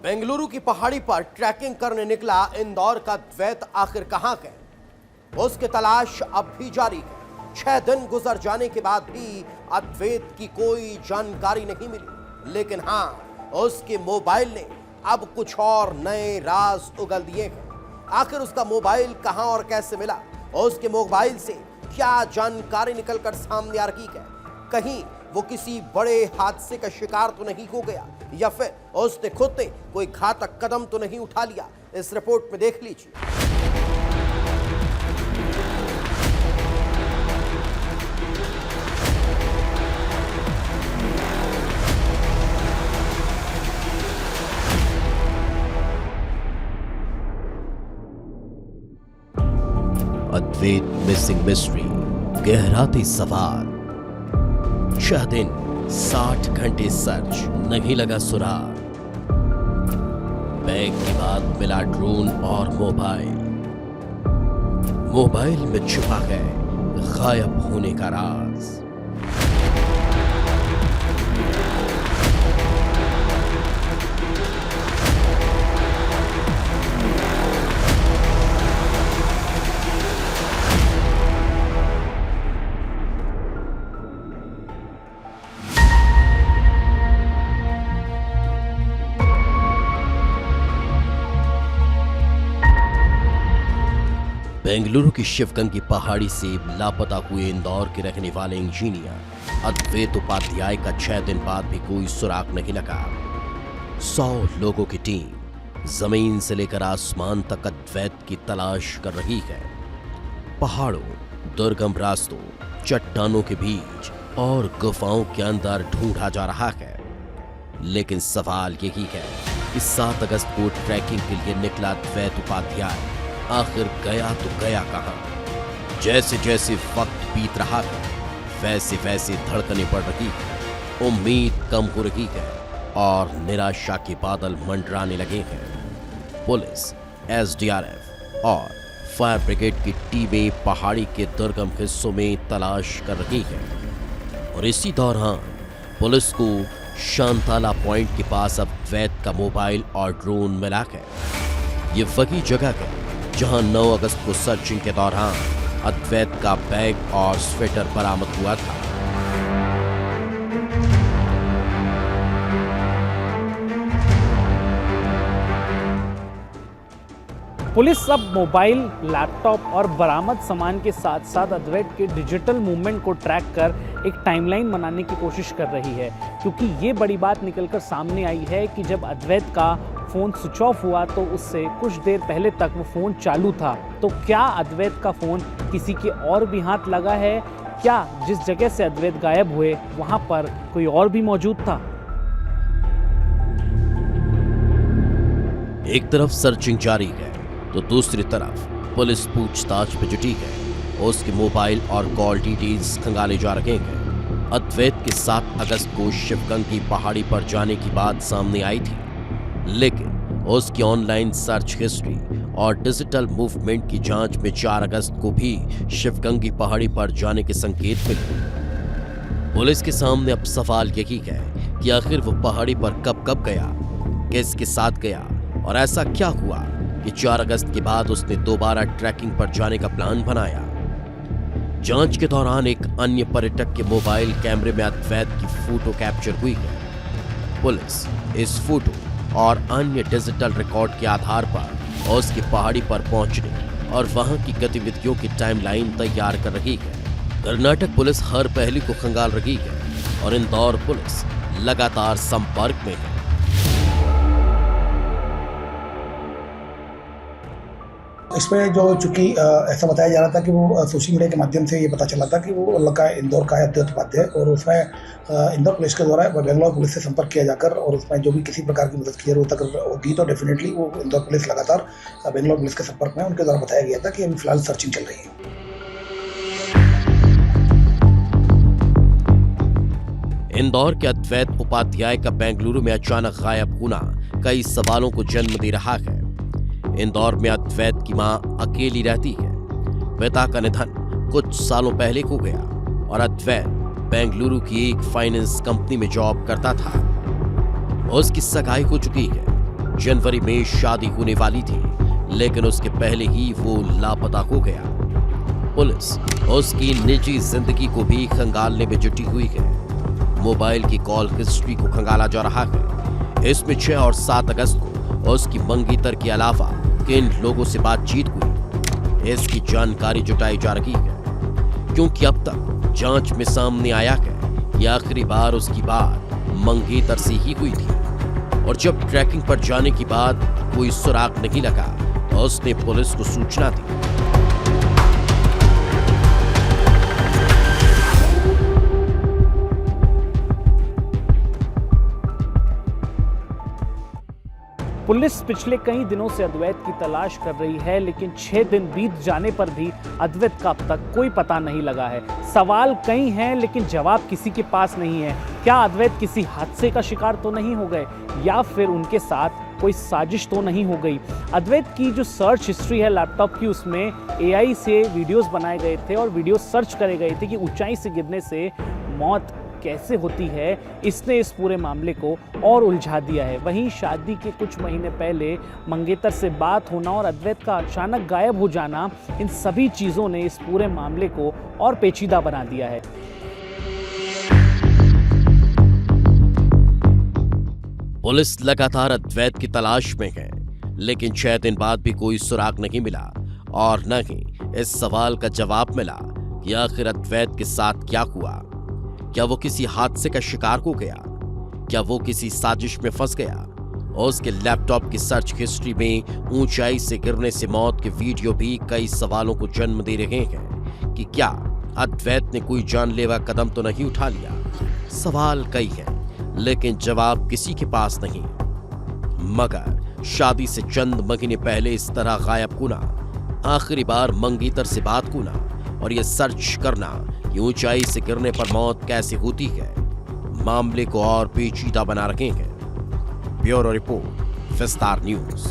बेंगलुरु की पहाड़ी पर ट्रैकिंग करने निकला इंदौर का द्वैत आखिर कहां गए, उसकी तलाश अब भी जारी है। 6 दिन गुजर जाने के बाद भी अद्वैत की कोई जानकारी नहीं मिली, लेकिन हां, उसके मोबाइल ने अब कुछ और नए राज उगल दिए हैं। आखिर उसका मोबाइल कहां और कैसे मिला, और उसके मोबाइल से क्या जानकारी निकलकर सामने आ रही है? कहीं वो किसी बड़े हादसे का शिकार तो नहीं हो गया, या फिर उसने खुद ने कोई घातक कदम तो नहीं उठा लिया? इस रिपोर्ट में देख लीजिए। अद्वैत मिसिंग मिस्ट्री गहराते सवाल। 6 दिन 60 घंटे सर्च, नहीं लगा सुराग। बैग के बाद मिला ड्रोन और मोबाइल में छुपा है गायब होने का राज। बेंगलुरु की शिवगंगी पहाड़ी से लापता हुए इंदौर के रहने वाले इंजीनियर अद्वैत उपाध्याय का 6 दिन बाद भी कोई सुराग नहीं लगा। 100 लोगों की टीम जमीन से लेकर आसमान तक अद्वैत की तलाश कर रही है। पहाड़ों, दुर्गम रास्तों, चट्टानों के बीच और गुफाओं के अंदर ढूंढा जा रहा है। लेकिन सवाल यही है कि 7 अगस्त को ट्रैकिंग के लिए निकला अद्वैत उपाध्याय आखिर गया तो गया कहां? जैसे जैसे वक्त बीत रहा है, वैसे वैसे धड़कनें बढ़ रही है, उम्मीद कम हो रही है और निराशा के बादल मंडराने लगे हैं। पुलिस, एसडीआरएफ और फायर ब्रिगेड की टीमें पहाड़ी के दुर्गम हिस्सों में तलाश कर रही है। और इसी दौरान पुलिस को शांताला पॉइंट के पास अद्वैत का मोबाइल और ड्रोन मिला है। ये वही जगह है जहां 9 अगस्त को सर्चिंग के दौरान अद्वैत का बैग और स्वेटर बरामद हुआ था। पुलिस अब मोबाइल, लैपटॉप और बरामद सामान के साथ साथ अद्वैत के डिजिटल मूवमेंट को ट्रैक कर एक टाइमलाइन बनाने की कोशिश कर रही है, क्योंकि ये बड़ी बात निकलकर सामने आई है कि जब अद्वैत का फ़ोन स्विच ऑफ हुआ तो उससे कुछ देर पहले तक वो फ़ोन चालू था। तो क्या अद्वैत का फ़ोन किसी के और भी हाथ लगा है? क्या जिस जगह से अद्वैत गायब हुए वहाँ पर कोई और भी मौजूद था? एक तरफ सर्चिंग जारी है तो दूसरी तरफ पुलिस पूछताछ में जुटी है। उसके मोबाइल और कॉल डिटेल्स खंगाले जा रहे हैं। अद्वैत के 7 अगस्त को शिवगंगी पहाड़ी पर जाने की बात सामने आई थी, लेकिन उसकी ऑनलाइन सर्च हिस्ट्री और डिजिटल मूवमेंट की जांच में 4 अगस्त को भी शिवगंगी पहाड़ी पर जाने के संकेत मिले। पुलिस के सामने अब सवाल यही है कि आखिर वो पहाड़ी पर कब गया, किसके साथ गया, और ऐसा क्या हुआ कि 4 अगस्त के बाद उसने दोबारा ट्रैकिंग पर जाने का प्लान बनाया। जांच के दौरान एक अन्य पर्यटक के मोबाइल कैमरे में अद्वैत की फोटो कैप्चर हुई है। पुलिस इस फोटो और अन्य डिजिटल रिकॉर्ड के आधार पर उसकी पहाड़ी पर पहुंचने और वहां की गतिविधियों की टाइमलाइन तैयार कर रही है। कर्नाटक पुलिस हर पहलू को खंगाल रही है और इंदौर पुलिस लगातार संपर्क में है। इसमें जो चूंकि ऐसा बताया जा रहा था कि वो सोशल मीडिया के माध्यम से ये पता चला था कि वो लड़का इंदौर का है, अद्वैत उपाध्याय, और उसमें इंदौर पुलिस के द्वारा बेंगलोर पुलिस से संपर्क किया जाकर और उसमें जो भी किसी प्रकार की मदद की जरूरत अगर होगी तो डेफिनेटली वो इंदौर पुलिस लगातार बेंगलोर पुलिस के संपर्क में, उनके द्वारा बताया गया था कि अभी फिलहाल सर्चिंग चल रही है। इंदौर के अद्वैत उपाध्याय का बेंगलुरु में अचानक गायब होना कई सवालों को जन्म दे रहा है। इंदौर में अद्वैत की मां अकेली रहती है। पिता का निधन कुछ सालों पहले हो गया और अद्वैत बेंगलुरु की एक फाइनेंस कंपनी में जॉब करता था। उसकी सगाई हो चुकी है जनवरी में शादी होने वाली थी, लेकिन उसके पहले ही वो लापता हो गया। पुलिस उसकी निजी जिंदगी को भी खंगालने में जुटी हुई है। मोबाइल की कॉल हिस्ट्री को खंगाला जा रहा है। इसमें 6 और 7 अगस्त को उसकी मंगेतर के अलावा किन लोगों से बातचीत हुई, इसकी जानकारी जुटाई जा रही है, क्योंकि अब तक जांच में सामने आया है कि आखिरी बार उसकी बात मंगेतर से ही हुई थी, और जब ट्रैकिंग पर जाने की बाद कोई सुराग नहीं लगा, उसने पुलिस को सूचना दी। पुलिस पिछले कई दिनों से अद्वैत की तलाश कर रही है, लेकिन 6 दिन बीत जाने पर भी अद्वैत का अब तक कोई पता नहीं लगा है। सवाल कई हैं, लेकिन जवाब किसी के पास नहीं है। क्या अद्वैत किसी हादसे का शिकार तो नहीं हो गए, या फिर उनके साथ कोई साजिश तो नहीं हो गई? अद्वैत की जो सर्च हिस्ट्री है लैपटॉप की, उसमें AI से वीडियोस बनाए गए थे और वीडियो सर्च करे गए थे कि ऊंचाई से गिरने से मौत कैसे होती है। इसने इस पूरे मामले को और उलझा दिया है। वहीं शादी के कुछ महीने पहले मंगेतर से बात होना और अद्वैत का अचानक गायब हो जाना, इन सभी चीज़ों ने इस पूरे मामले को और पेचीदा बना दिया है। पुलिस लगातार अद्वैत की तलाश में है, लेकिन 6 दिन बाद भी कोई सुराग नहीं मिला, और न ही इस सवाल का जवाब मिला कि आखिर अद्वैत के साथ क्या हुआ। क्या वो किसी हादसे का शिकार हो गया? क्या वो किसी साजिश में फंस गया? और उसके लैपटॉप की सर्च हिस्ट्री में ऊंचाई से गिरने से मौत के वीडियो भी कई सवालों को जन्म दे रहे हैं कि क्या अद्वैत ने कोई जानलेवा कदम तो नहीं उठा लिया। सवाल कई हैं, लेकिन जवाब किसी के पास नहीं। मगर शादी से चंद महीने पहले इस तरह गायब होना, आखिरी बार मंगेतर से बात होना, और यह सर्च करना कि ऊंचाई से गिरने पर मौत कैसे होती है, मामले को और पेचीदा बना रहे हैं। ब्यूरो रिपोर्ट, विस्तार न्यूज।